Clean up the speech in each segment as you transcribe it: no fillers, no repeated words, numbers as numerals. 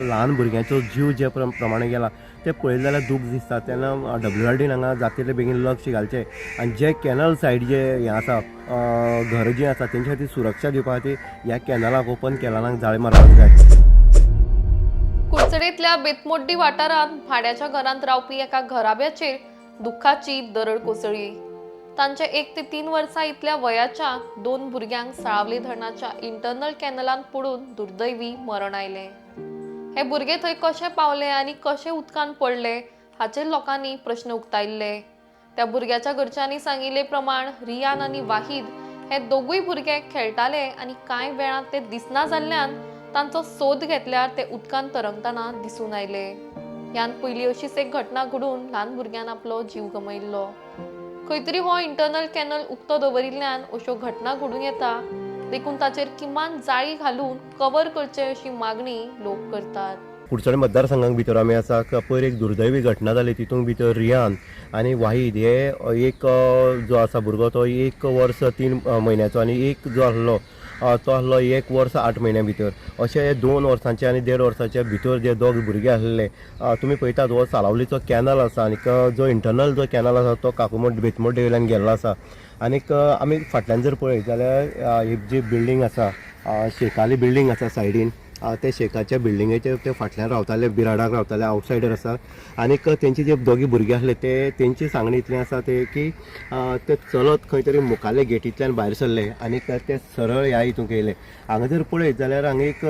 ल्हान भुरग्यांचो जीव जे प्रमाणे गेला ते पळयलें जाल्यार दूख दिसता। तेन्ना WRDन हांगा जातले बेगीन लक्ष घालचें आनी जे कॅनल सायड जे हें आसा घर जी आसा तेंच्या खातीर सुरक्षा दिवपा खातीर ह्या कॅनलाक ओपन कॅनलांक जाळी मारपाक जाय। कुडचडेंतल्या बेतमोड्डी वाठारांत भाड्याच्या घरांत रावपी एका घराब्याचेर दुख्खाची दरड कोसळ्ळी। तांच्या 1 ते 3 वर्सां इतल्या वयाच्या 2 भुरग्यांक साळावली धरणाच्या इंटरनल कॅनलांत पडून दुर्दैवी मरण आयलें। हे भुरगे थंय कशे पावले आनी कशे उदकांत पडले हाचेर लोकांनी प्रश्न उक्तायल्ले। त्या भुरग्याच्या घरच्यांनी सांगिल्ले प्रमाण रियान आनी वाहीद हे दोगूय भुरगे खेळटाले आनी कांय वेळान ते दिसना जाल्ल्यान तांचो सोद घेतल्यार ते उदकांत तरंगतना दिसून आयले। ह्यान पयलीं अशीच एक घटना घडून ल्हान भुरग्यान आपलो जीव गमयल्लो। खंय तरी हो इंटरनल कॅनल उक्तो दवरिल्ल्यान अश्यो घटना घडून येता, देखून ताचेर किमान जाळी घालून कवर करचे अशी मागणी लोक करतात। कुडचडे मतदारसंघाक भितर आमी आसा पयर एक दुर्दैवी घटना जाली, तितूंत भितर रियान आनी वाहीद हे एक जो आसा भुरगो तो 1 वर्स 3 म्हयन्याचो आनी एक जो आसलो तो आसलो 1 वर्स 8 म्हयन्या भितर। अशे 2 वर्सांचे आनी 1.5 वर्साच्या भितर जे दोग भुरगे आसले तुमी पळयतात हो सालावलीचो कॅनल आसा आनी जो इंटरनल जो कॅनल आसा तो काकुमोड बेतमोड्डे वयल्यान गेल्लो आसा। आनीक आमी फाटल्यान जर पळयत जाल्यार ही जी बिल्डींग आसा शेकाली बिल्डींग आसा सायडीन, ते शेकाच्या बिल्डिंगेचे ते फाटल्यान रावताले, बिराडाक रावताले, आवटसायडर आसा। आनीक तेंचे जे दोगी भुरगे आसले तेंची सांगणी इतली आसा ते की ते चलत खंय तरी मुखाले गेटींतल्यान भायर सरले आनीक ते सरळ ह्या हितूंक येयले। हांगा जर पळयत जाल्यार हांगा एक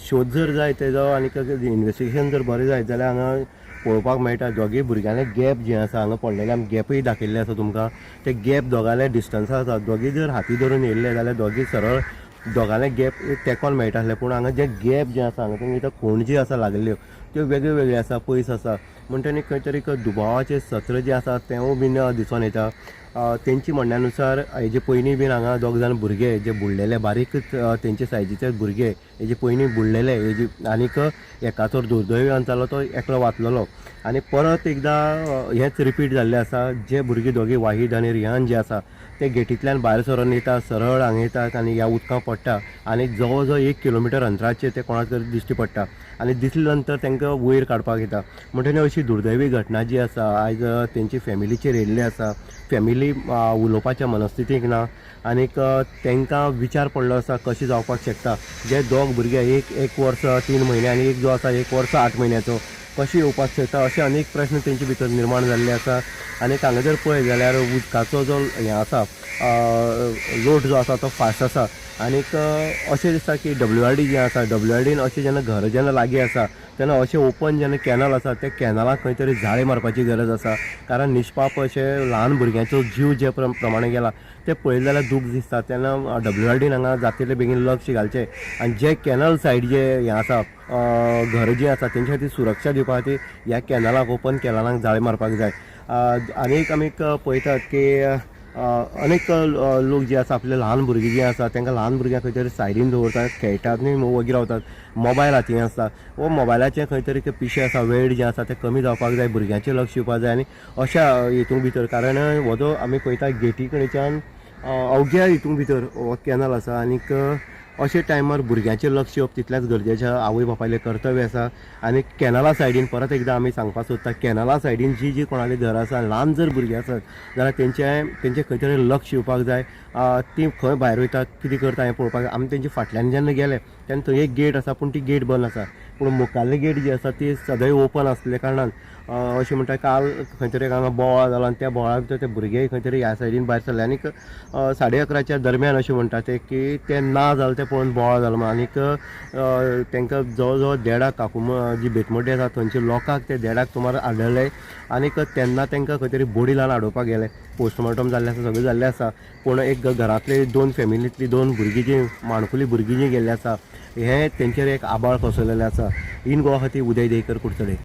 शोध जर जाय तेजो आनीक इन्वेस्टिगेशन जर बरें जायत जाल्यार हांगा पळोवपाक मेळटा दोगी भुरग्यांले गॅप जे आसा हांगा पडलेले आमी गॅपय दाखयल्ले आसा तुमकां। ते गॅप दोगांले डिस्टन्सा आसा, दोगी जर हाती धरून येयल्ले जाल्यार दोगी सरळ दोगांले गॅप तेकोन मेळटासले। पूण हांगा जे गॅप जे आसा हांगा तुमी कोण जी आसा लागल्यो त्यो वेगळ्यो वेगळ्यो आसा, पयस आसा म्हणटनी खंय तरी दुबावाचें सत्र जे आसा तेंवूय बीन दिसून येता। तेंची म्हणण्यानुसार हेजे पयलीं बीन हांगा दोग जाण भुरगे जे बुडलेले बारीक तेंचे सायजीचे भुरगे हेजे पयलीं बुडलेले हेजी आनीक एकाचो दुर्दैवान जालो तो एकलो वाचलेलो आनी परत एकदां हेंच रिपीट जाल्लें आसा। जे भुरगे दोगी वाहीद आनी रियान जे आसा ते गेटींतल्यान भायर सरोन येता, सरळ हांगा येतात आनी ह्या उदकां पडटा आनी जवळ जवळ 1 किलोमिटर अंतराचेर ते कोणाक तरी दिश्टी पडटा आनी दिसले नंतर तांकां वयर काडपाक येता। म्हणटनी अशी दुर्दैवी घटना जी आसा आयज तेंची फॅमिलीचेर येयल्ली आसा। फॅमिली उलोवपाच्या मनस्थितीक ना आनीक तांकां विचार पडलो आसा कशें जावपाक शकता जे दोग भुरगे एक वर्स 3 म्हयने आनी एक जो आसा 1 वर्स 8 म्हयन्याचो कशें येवपाक शकता अशे अनेक प्रश्न तेंचे भितर निर्माण जाल्ले आसा। आनीक हांगा जर पळयत जाल्यार उदकाचो जो हें आसा लोट जो आसा तो फास्ट आसा आनीक अशें दिसता की WRD जें आसा WRDन अशें जेन्ना घर जेन्ना लागीं आसा तेन्ना अशें ओपन जेन्ना कॅनल आसा ते कॅनलाक खंय तरी जाळी मारपाची गरज आसा। कारण निश्पाप अशे ल्हान भुरग्यांचो जीव जे प्रमाणे गेला ते पळयलें जाल्यार दूख दिसता। तेन्ना WRDन हांगा जातले बेगीन लक्ष घालचें आनी जे कॅनल सायड जे हें आसा घर जी आसा तेंच्या खातीर सुरक्षा दिवपा खातीर ह्या कॅनलाक ओपन कॅनलांक जाळी मारपाक जाय। आनीक आमी पळयतात की अनेक लोक जे आसा आपले ल्हान भुरगीं जीं आसा तांकां ल्हान भुरग्यांक खंय तरी सायडीन दवरतात, खेळटात न्ही वगी रावतात, मोबायल हातीन आसता वो मोबायलाचें खंय तरी पिशें आसा वेळ जें आसा तें कमी जावपाक जाय, भुरग्यांचेर लक्ष दिवपाक जाय आनी अशा हितून भितर कारण हो जो आमी पळयता गेटी कडेच्यान अवघ्या हितून भितर हो कॅनल आसा आनीक अशे टायमार भुरग्यांचेर लक्ष दिवप तितल्याच गरजेचें आवय बापायलें कर्तव्य आसा। आनी कॅनला सायडीन परत एकदां आमी सांगपाक सोदता कॅनला सायडीन जी कोणाली घरां आसा ल्हान जर भुरगीं आसत जाल्यार तेंचे खंय तरी लक्ष दिवपाक जाय। ती खंय भायर वयतात कितें करता हें पळोवपाक आमी तेंचे फाटल्यान जेन्ना गेले तेन्ना थंय एक गेट आसा पूण ती गेट बंद आसा पूण मुखाल्ली गेट जी आसा ती सदैव ओपन आसले कारणान अशें म्हणटा काल खंय तरी हांगा बोवाळ जालो आनी त्या बोवाळा भितर ते भुरगे खंय तरी ह्या सायडीन भायर सरले आनीक 11:30च्या दरम्यान अशें म्हणटा ते की ते ना जालें तें पळोवन बोवाळ जालो म्हणून आनीक तांकां जवळ जवळ देडाक काकूम जी बेतमोड्डी आसा थंयच्या लोकांक ते देडाक सुमार आढळ्ळे आनीक तेन्ना तांकां खंय तरी बोडी लावन हाडोवपाक गेले। पोस्टमॉर्टम जाल्लें आसा, सगळें जाल्लें आसा पूण एक घरांतली 2 फॅमिलींतली 2 भुरगीं जीं माणकुली भुरगीं जीं गेल्लीं आसा हें तेंचेर एक आबाळ कोसळलेलें आसा। इन गोवा खातीर उदय देयकर, कुडचडे।